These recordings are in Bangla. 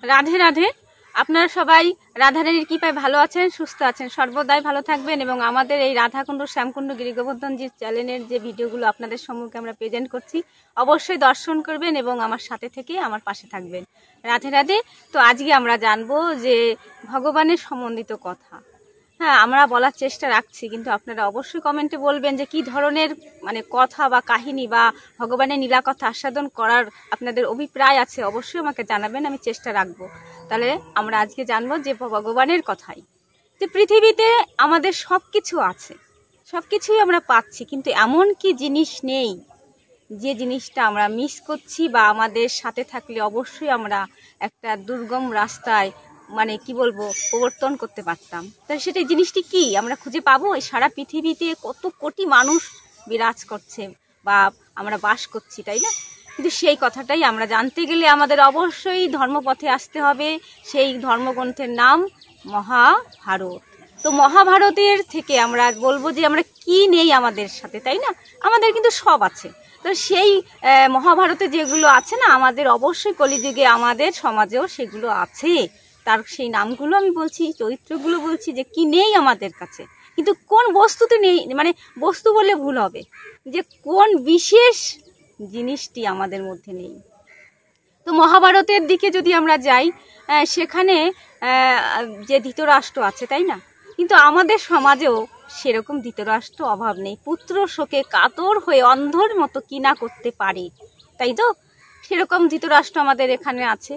রাধে রাধে। আপনারা সবাই রাধারানীর কৃপায় ভালো আছেন, সুস্থ আছেন, সর্বদাই ভালো থাকবেন এবং আমাদের এই রাধাকুণ্ড শ্যামকুণ্ড গিরিগোবর্ধনজির চ্যানেলের যে ভিডিওগুলো আপনাদের সম্মুখে আমরা প্রেজেন্ট করছি অবশ্যই দর্শন করবেন এবং আমার সাথে থেকে আমার পাশে থাকবেন। রাধে রাধে। তো আজকে আমরা জানবো যে ভগবানের সম্বন্ধিত কথা। হ্যাঁ, আমরা বলার চেষ্টা রাখছি, কিন্তু আপনারা অবশ্যই কমেন্টে বলবেন যে কি ধরনের কথা বা কাহিনী বা ভগবানের নীলা কথা আস্বাদন করার আপনাদের অভিপ্রায় আছে, অবশ্যই আমাকে জানাবেন, আমি চেষ্টা রাখবো। তাহলে আমরা আজকে জানবো যে ভগবানের কথাই, যে পৃথিবীতে আমাদের সব কিছু আছে, সব কিছুই আমরা পাচ্ছি, কিন্তু এমন কি জিনিস নেই যে জিনিসটা আমরা মিস করছি বা আমাদের সাথে থাকলে অবশ্যই আমরা একটা দুর্গম রাস্তায় কি বলবো প্রবর্তন করতে পারতাম। তাই সেটা জিনিসটি কি আমরা খুঁজে পাবো? এই সারা পৃথিবীতে কত কোটি মানুষ বিরাজ করছে বা আমরা বাস করছি, তাই না? কিন্তু সেই কথাটাই আমরা জানতে গেলে আমাদের অবশ্যই ধর্মপথে আসতে হবে। সেই ধর্মগ্রন্থের নাম মহাভারত। তো মহাভারতের থেকে আমরা বলবো যে আমরা কি নেই আমাদের সাথে, তাই না? আমাদের কিন্তু সব আছে। তো সেই মহাভারতে যেগুলো আছে না, আমাদের অবশ্যই কলিযুগে আমাদের সমাজেও সেগুলো আছে। তার সেই নামগুলো আমি বলছি, চরিত্রগুলো বলছি যে কি নেই আমাদের কাছে, কিন্তু কোন বস্তুতে নেই, বস্তু বললে ভুল হবে, যে কোন বিশেষ জিনিসটি আমাদের মধ্যে নেই। তো মহাভারতের দিকে যদি আমরা যাই, সেখানে যে ধৃতরাষ্ট্র আছে, তাই না? কিন্তু আমাদের সমাজেও সেরকম ধৃতরাষ্ট্র অভাব নেই। পুত্র শোকে কাতর হয়ে অন্ধর মতো কি না করতে পারে, তাই তো? সেরকম ধৃতরাষ্ট্র আমাদের এখানে আছে।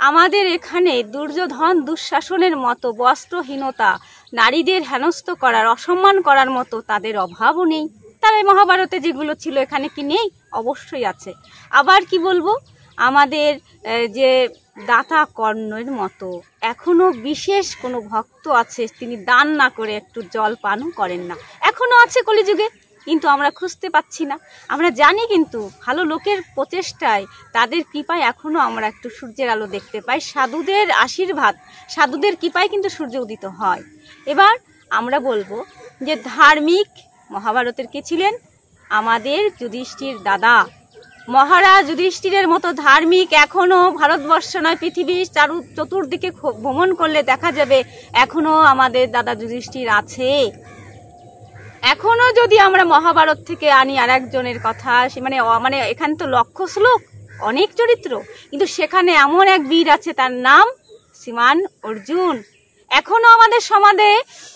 আমাদের এখানে দুর্যোধন দুঃশাসনের মতো, বস্ত্রহীনতা, নারীদের হেনস্থ করার, অসম্মান করার মতো তাদের অভাবও নেই। তার এই মহাভারতে যেগুলো ছিল এখানে কি নেই? অবশ্যই আছে। আবার কি বলবো, আমাদের যে দাতা কর্ণের মতো এখনো বিশেষ কোনো ভক্ত আছে, তিনি দান না করে একটু জল পানও করেন না। এখনো আছে কলিযুগে, কিন্তু আমরা খুঁজতে পাচ্ছি না। আমরা জানি, কিন্তু ভালো লোকের প্রচেষ্টায়, তাদের কৃপায় এখনো আমরা একটু সূর্যের আলো দেখতে পাই। সাধুদের আশীর্বাদ, সাধুদের কৃপায় কিন্তু সূর্য উদিত হয়। এবার আমরা বলবো যে ধার্মিক মহাভারতের কে ছিলেন? আমাদের যুধিষ্ঠির দাদা। মহারাজ যুধিষ্ঠিরের মতো ধার্মিক এখনো ভারতবর্ষ নয়, পৃথিবীর চতুর্দিকে ভ্রমণ করলে দেখা যাবে এখনো আমাদের দাদা যুধিষ্ঠির আছে। এখনো যদি আমরা মহাভারত থেকে আনি আর একজনের কথা, এখানে তো লক্ষ্য শ্লোক, অনেক চরিত্র, কিন্তু সেখানে এমন এক বীর আছে, তার নাম শ্রীমান অর্জুন। এখনো আমাদের সমাজে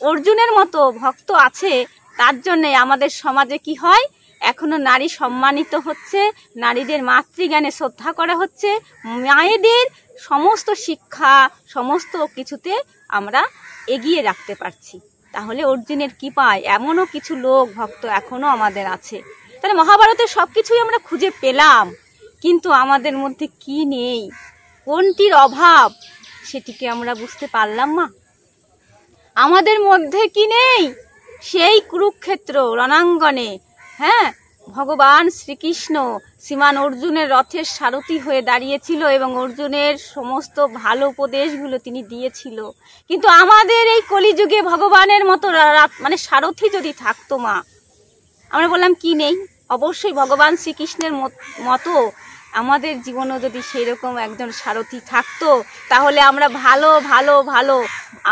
অর্জুনের মতো ভক্ত আছে। তার জন্যে আমাদের সমাজে কি হয়, এখনো নারী সম্মানিত হচ্ছে, নারীদের মাতৃজ্ঞানে শ্রদ্ধা করা হচ্ছে, মায়েদের সমস্ত শিক্ষা, সমস্ত কিছুতে আমরা এগিয়ে রাখতে পারছি। তাহলে অর্জুনের কৃপায় এমনও কিছু লোক ভক্ত এখনো আমাদের আছে। তাহলে মহাভারতের সব কিছুই আমরা খুঁজে পেলাম, কিন্তু আমাদের মধ্যে কি নেই, কোনটির অভাব, সেটিকে আমরা বুঝতে পারলাম না। আমাদের মধ্যে কি নেই? সেই কুরুক্ষেত্র রণাঙ্গনে, হ্যাঁ, ভগবান শ্রীকৃষ্ণ শ্রীমান অর্জুনের রথের সারথি হয়ে দাঁড়িয়েছিল এবং অর্জুনের সমস্ত ভালো উপদেশগুলো তিনি দিয়েছিল। কিন্তু আমাদের এই কলিযুগে ভগবানের মতো সারথি যদি থাকতো, মা, আমরা বললাম কি নেই? অবশ্যই ভগবান শ্রীকৃষ্ণের মতো আমাদের জীবনেও যদি সেই রকম একজন সারথি থাকতো, তাহলে আমরা ভালো ভালো ভালো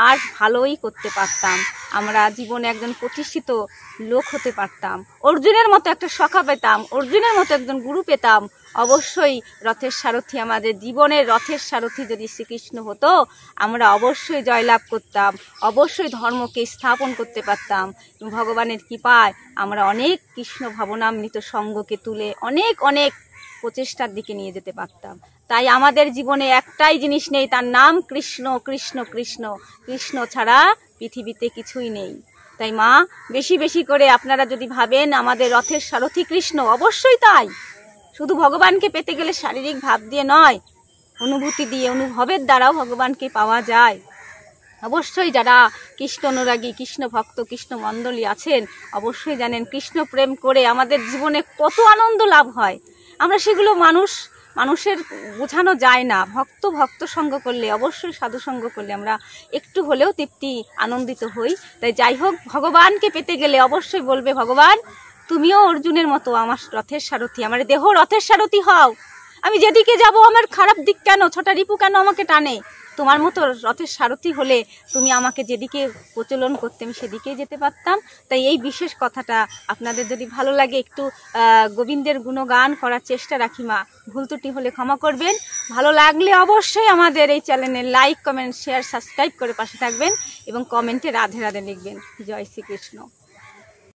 আর ভালোই করতে পারতাম। আমরা জীবনে একজন প্রতিষ্ঠিত লোক হতে পারতাম, অর্জুনের মতো একটা সখা পেতাম, অর্জুনের মতো একজন গুরু পেতাম। অবশ্যই রথের সারথি, আমাদের জীবনের রথের সারথি যদি শ্রীকৃষ্ণ হতো, আমরা অবশ্যই জয়লাভ করতাম, অবশ্যই ধর্মকে স্থাপন করতে পারতাম। ভগবানের কৃপায় আমরা অনেক কৃষ্ণ ভাবনামৃত সঙ্গকে তুলে অনেক অনেক প্রচেষ্টার দিকে নিয়ে যেতে পারতাম। তাই আমাদের জীবনে একটাই জিনিস নেই, তার নাম কৃষ্ণ। কৃষ্ণ কৃষ্ণ কৃষ্ণ ছাড়া পৃথিবীতে কিছুই নেই। তাই মা, বেশি বেশি করে আপনারা যদি ভাবেন আমাদের রথের সারথি কৃষ্ণ, অবশ্যই তাই। শুধু ভগবানকে পেতে গেলে শারীরিক ভাব দিয়ে নয়, অনুভূতি দিয়ে, অনুভবের দ্বারাও ভগবানকে পাওয়া যায়। অবশ্যই যারা কৃষ্ণ অনুরাগী, কৃষ্ণ ভক্ত, কৃষ্ণ মণ্ডলী আছেন, অবশ্যই জানেন কৃষ্ণ প্রেম করে আমাদের জীবনে কত আনন্দ লাভ হয়। আমরা সেগুলো মানুষের বোঝানো যায় না। ভক্ত সঙ্গ করলে, অবশ্যই সাধু সঙ্গ করলে আমরা একটু হলেও তৃপ্তি, আনন্দিত হই। তাই যাই হোক, ভগবানকে পেতে গেলে অবশ্যই বলবে, ভগবান তুমিও অর্জুনের মতো আমার রথের সারথি, আমার দেহ রথের সারথি হও। আমি যেদিকে যাব আমার খারাপ দিক কেন, ছোটা রিপু কেন আমাকে টানে? তোমার মতো রথের সারথি হলে তুমি আমাকে যেদিকে প্রচলন করতে আমি সেদিকেই যেতে পারতাম। তাই এই বিশেষ কথাটা আপনাদের যদি ভালো লাগে একটু গোবিন্দের গুণগান করার চেষ্টা রাখি মা, ভুল ত্রুটি হলে ক্ষমা করবেন। ভালো লাগলে অবশ্যই আমাদের এই চ্যানেলে লাইক, কমেন্ট, শেয়ার, সাবস্ক্রাইব করে পাশে থাকবেন এবং কমেন্টে রাধে রাধে লিখবেন। জয় শ্রীকৃষ্ণ।